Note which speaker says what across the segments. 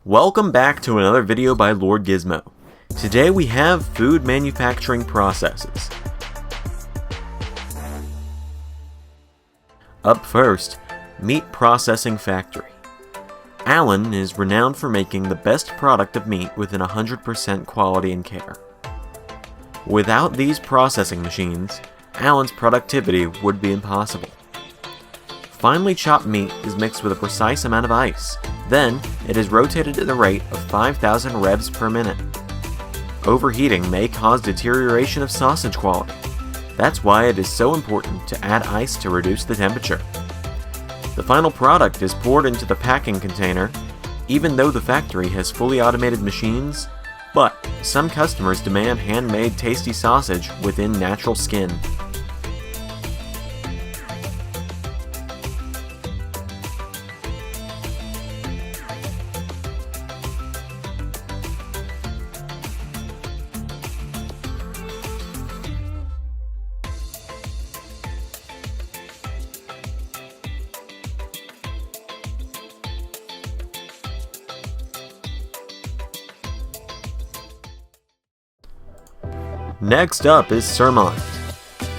Speaker 1: Welcome back to another video by Lord Gizmo. Today we have food manufacturing processes. Up first, meat processing factory. Allen is renowned for making the best product of meat within 100% quality and care. Without these processing machines, Allen's productivity would be impossible. Finely chopped meat is mixed with a precise amount of ice. Then, it is rotated at the rate of 5,000 revs per minute. Overheating may cause deterioration of sausage quality. That's why it is so important to add ice to reduce the temperature. The final product is poured into the packing container, even though the factory has fully automated machines, but some customers demand handmade tasty sausage within natural skin. Next up is sirloin.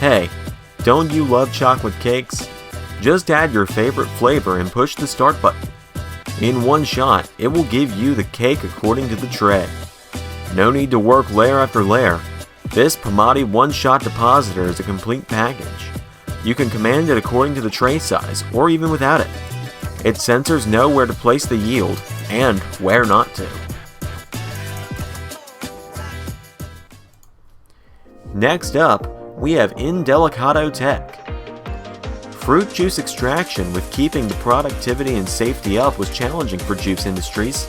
Speaker 1: Hey, don't you love chocolate cakes? Just add your favorite flavor and push the start button. In one shot, it will give you the cake according to the tray. No need to work layer after layer. This Pomati one-shot depositor is a complete package. You can command it according to the tray size, or even without it. Its sensors know where to place the yield, and where not to. Next up, we have Indelicato Tech. Fruit juice extraction with keeping the productivity and safety up was challenging for juice industries,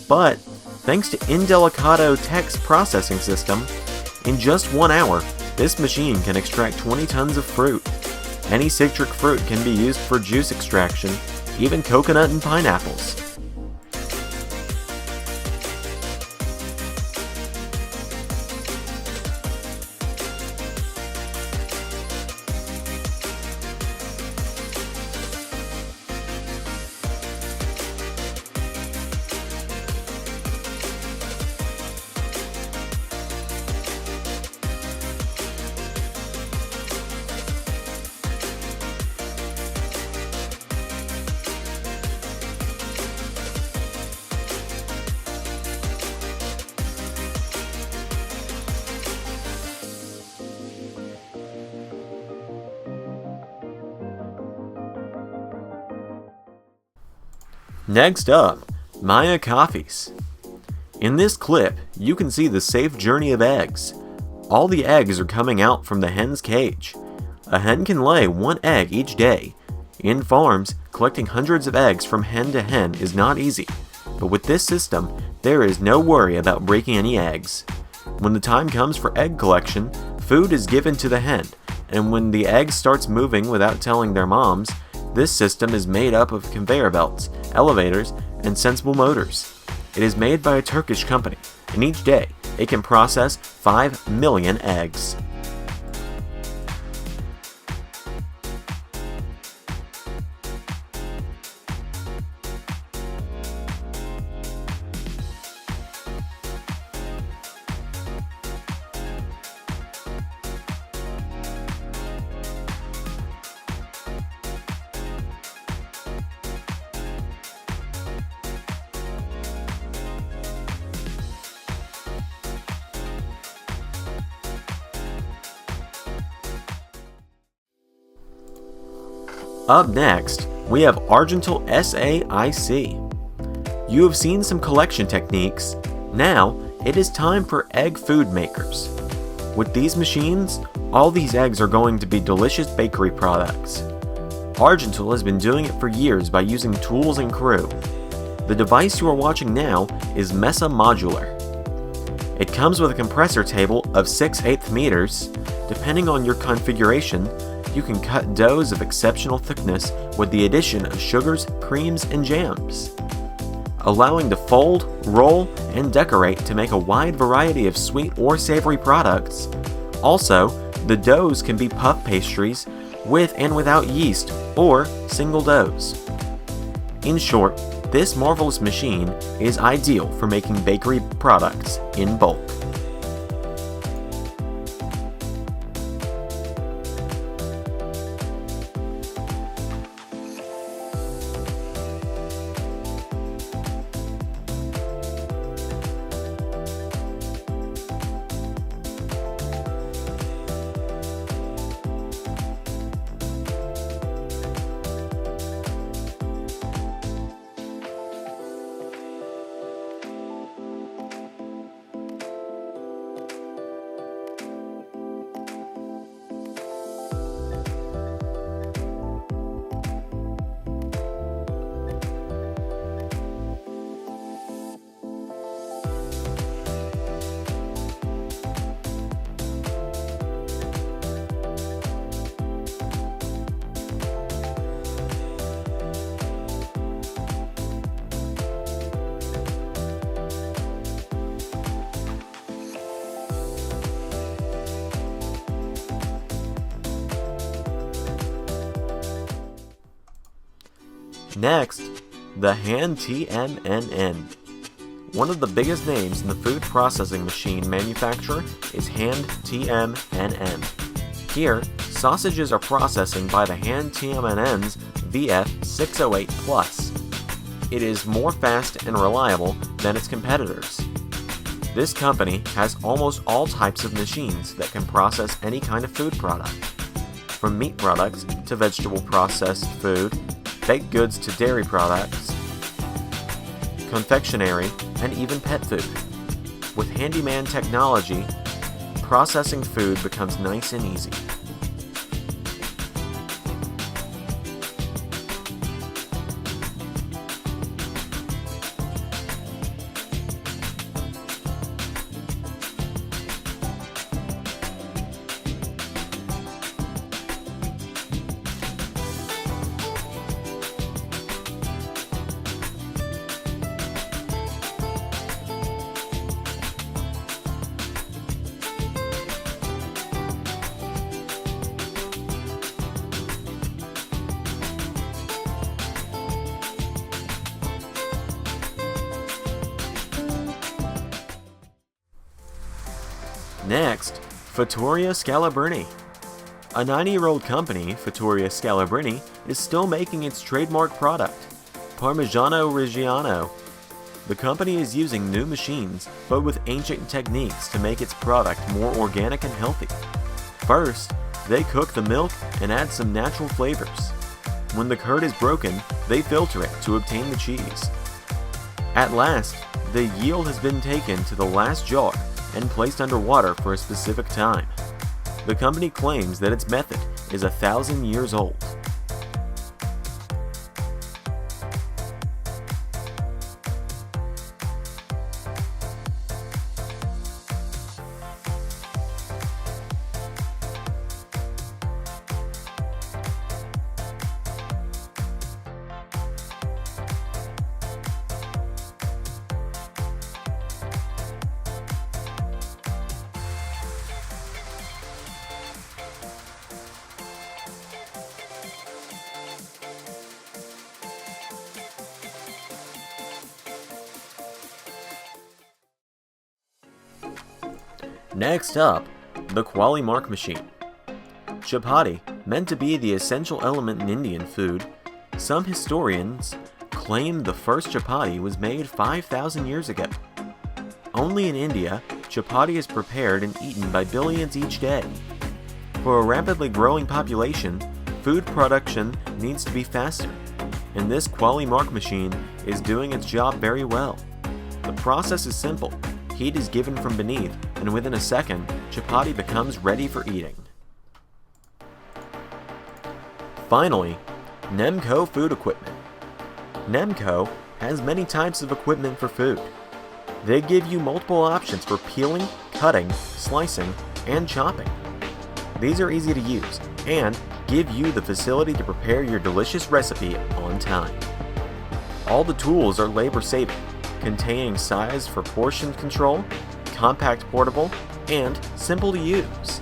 Speaker 1: but thanks to Indelicato Tech's processing system, in just 1 hour, this machine can extract 20 tons of fruit. Any citric fruit can be used for juice extraction, even coconut and pineapples. Next up, Maya Coffees. In this clip, you can see the safe journey of eggs. All the eggs are coming out from the hen's cage. A hen can lay 1 egg each day. In farms, collecting hundreds of eggs from hen to hen is not easy, but with this system, there is no worry about breaking any eggs. When the time comes for egg collection, food is given to the hen, and when the egg starts moving without telling their moms, this system is made up of conveyor belts, elevators, and sensible motors. It is made by a Turkish company, and each day it can process 5 million eggs. Up next, we have Argental SAIC. You have seen some collection techniques. Now, it is time for egg food makers. With these machines, all these eggs are going to be delicious bakery products. Argental has been doing it for years by using tools and crew. The device you are watching now is Mesa Modular. It comes with a compressor table of 6/8 meters. Depending on your configuration, you can cut doughs of exceptional thickness with the addition of sugars, creams, and jams, allowing to fold, roll, and decorate to make a wide variety of sweet or savory products. Also, the doughs can be puff pastries with and without yeast or single doughs. In short, This marvelous machine is ideal for making bakery products in bulk. Next, the Hand TMNN. One of the biggest names in the food processing machine manufacturer is Hand TMNN. Here, sausages are processing by the Hand TMNN's VF608 Plus. It is more fast and reliable than its competitors. This company has almost all types of machines that can process any kind of food product, from meat products to vegetable processed food, baked goods to dairy products, confectionery, and even pet food. With handyman technology, processing food becomes nice and easy. Next, Vittoria Scalabrine. A 90-year-old company, Vittoria Scalabrine, is still making its trademark product, Parmigiano Reggiano. The company is using new machines, but with ancient techniques to make its product more organic and healthy. First, they cook the milk and add some natural flavors. When the curd is broken, they filter it to obtain the cheese. At last, the yield has been taken to the last jar and placed under water for a specific time. The company claims that its method is 1,000 years old. Next up, the QualiMark Machine. Chapati, meant to be the essential element in Indian food, some historians claim the first chapati was made 5,000 years ago. Only in India, chapati is prepared and eaten by billions each day. For a rapidly growing population, food production needs to be faster, and this QualiMark machine is doing its job very well. The process is simple. Heat is given from beneath, and within a second, chapati becomes ready for eating. Finally, Emco food equipment. Emco has many types of equipment for food. They give you multiple options for peeling, cutting, slicing, and chopping. These are easy to use and give you the facility to prepare your delicious recipe on time. All the tools are labor-saving, containing size for portion control, compact portable, and simple to use.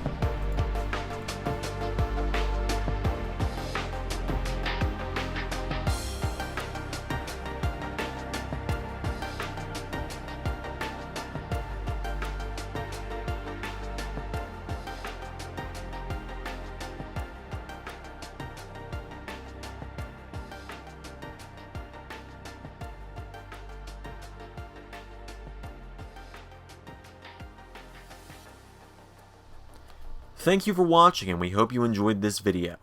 Speaker 1: Thank you for watching, and we hope you enjoyed this video.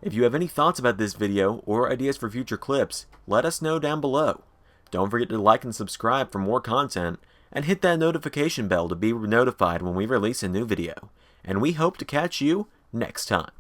Speaker 1: If you have any thoughts about this video or ideas for future clips, let us know down below. Don't forget to like and subscribe for more content, and hit that notification bell to be notified when we release a new video. And we hope to catch you next time.